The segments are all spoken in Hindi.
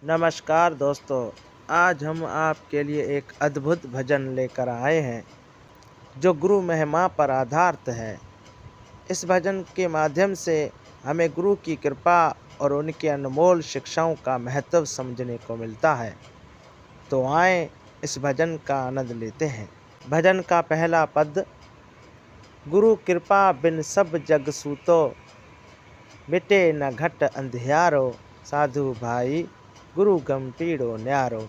नमस्कार दोस्तों। आज हम आपके लिए एक अद्भुत भजन लेकर आए हैं जो गुरु महिमा पर आधारित है। इस भजन के माध्यम से हमें गुरु की कृपा और उनकी अनमोल शिक्षाओं का महत्व समझने को मिलता है। तो आए इस भजन का आनंद लेते हैं। भजन का पहला पद। गुरु कृपा बिन सब जग सूतो, मिटे न घट अंधियारो, साधु भाई गुरु गंभीरो न्यारो।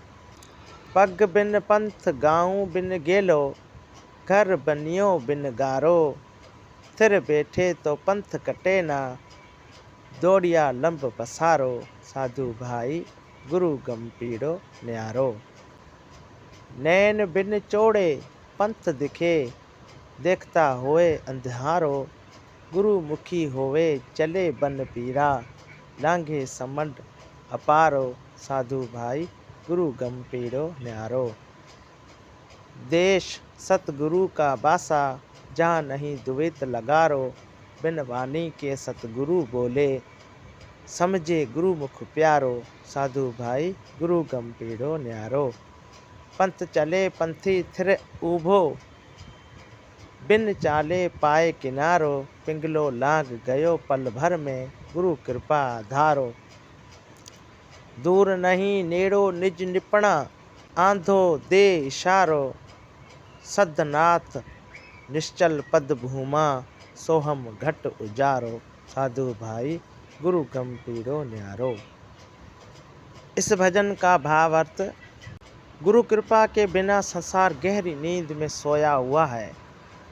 पग बिन पंथ गाँव बिन गेलो, घर बनियो बिन गारो, थिर बैठे तो पंथ कटे ना, दौड़िया लंब पसारो, साधु भाई गुरु गंभीरो न्यारो। नैन बिन चोड़े पंथ दिखे, देखता होए अंधारो, गुरु मुखी होवे चले बन पीरा, लांघे समंड अपारो, साधु भाई गुरु गंभीरो न्यारो। देश सतगुरु का बासा, जहाँ नहीं द्वैत लगारो, बिन वाणी के सतगुरु बोले, समझे गुरु मुख प्यारो, साधु भाई गुरु गंभीरो न्यारो। पंथ चले पंथी थिर ऊभो, बिन चाले पाए किनारो, पिंगलो लाग गयो पल भर में, गुरु कृपा धारो। दूर नहीं नेड़ो निज निपणा, आंधो दे इशारो, सद्धनाथ निश्चल पद भूमा, सोहम घट उजारो, साधु भाई गुरु गंभीरो न्यारो। इस भजन का भावार्थ। गुरु कृपा के बिना संसार गहरी नींद में सोया हुआ है।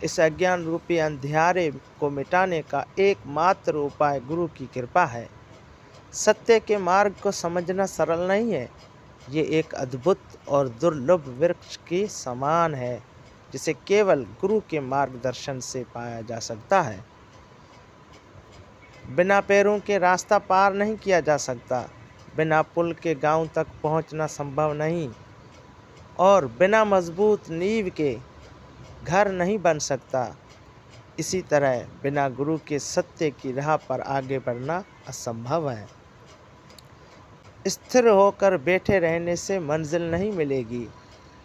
इस अज्ञान रूपी अंधियारे को मिटाने का एकमात्र उपाय गुरु की कृपा है। सत्य के मार्ग को समझना सरल नहीं है। ये एक अद्भुत और दुर्लभ वृक्ष के समान है, जिसे केवल गुरु के मार्गदर्शन से पाया जा सकता है। बिना पैरों के रास्ता पार नहीं किया जा सकता, बिना पुल के गांव तक पहुंचना संभव नहीं, और बिना मजबूत नींव के घर नहीं बन सकता। इसी तरह बिना गुरु के सत्य की राह पर आगे बढ़ना असंभव है। स्थिर होकर बैठे रहने से मंजिल नहीं मिलेगी,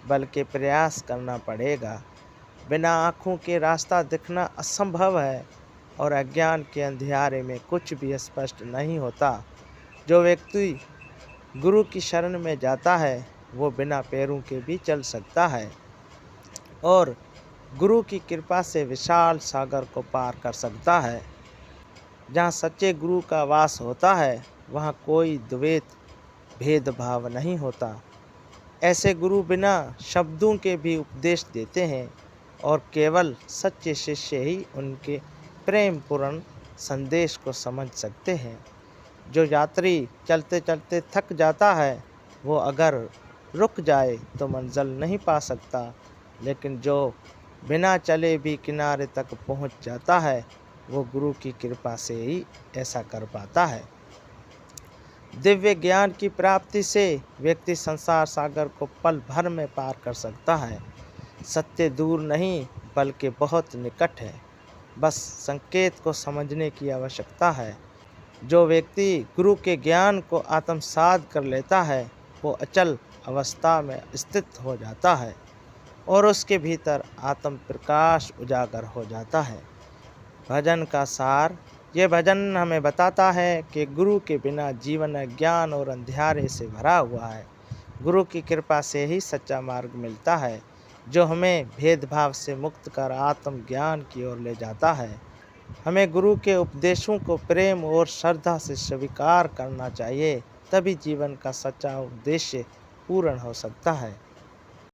बल्कि प्रयास करना पड़ेगा। बिना आँखों के रास्ता दिखना असंभव है, और अज्ञान के अंधियारे में कुछ भी स्पष्ट नहीं होता। जो व्यक्ति गुरु की शरण में जाता है, वो बिना पैरों के भी चल सकता है, और गुरु की कृपा से विशाल सागर को पार कर सकता है। जहाँ सच्चे गुरु का वास होता है, वहाँ कोई द्वैत भेदभाव नहीं होता। ऐसे गुरु बिना शब्दों के भी उपदेश देते हैं, और केवल सच्चे शिष्य ही उनके प्रेमपूर्ण संदेश को समझ सकते हैं। जो यात्री चलते चलते थक जाता है, वो अगर रुक जाए तो मंजिल नहीं पा सकता, लेकिन जो बिना चले भी किनारे तक पहुंच जाता है, वो गुरु की कृपा से ही ऐसा कर पाता है। दिव्य ज्ञान की प्राप्ति से व्यक्ति संसार सागर को पल भर में पार कर सकता है। सत्य दूर नहीं, बल्कि बहुत निकट है, बस संकेत को समझने की आवश्यकता है। जो व्यक्ति गुरु के ज्ञान को आत्मसात कर लेता है, वो अचल अवस्था में स्थित हो जाता है, और उसके भीतर आत्म प्रकाश उजागर हो जाता है। भजन का सार। यह भजन हमें बताता है कि गुरु के बिना जीवन अज्ञान और अंधियारे से भरा हुआ है। गुरु की कृपा से ही सच्चा मार्ग मिलता है, जो हमें भेदभाव से मुक्त कर आत्म ज्ञान की ओर ले जाता है। हमें गुरु के उपदेशों को प्रेम और श्रद्धा से स्वीकार करना चाहिए, तभी जीवन का सच्चा उद्देश्य पूर्ण हो सकता है।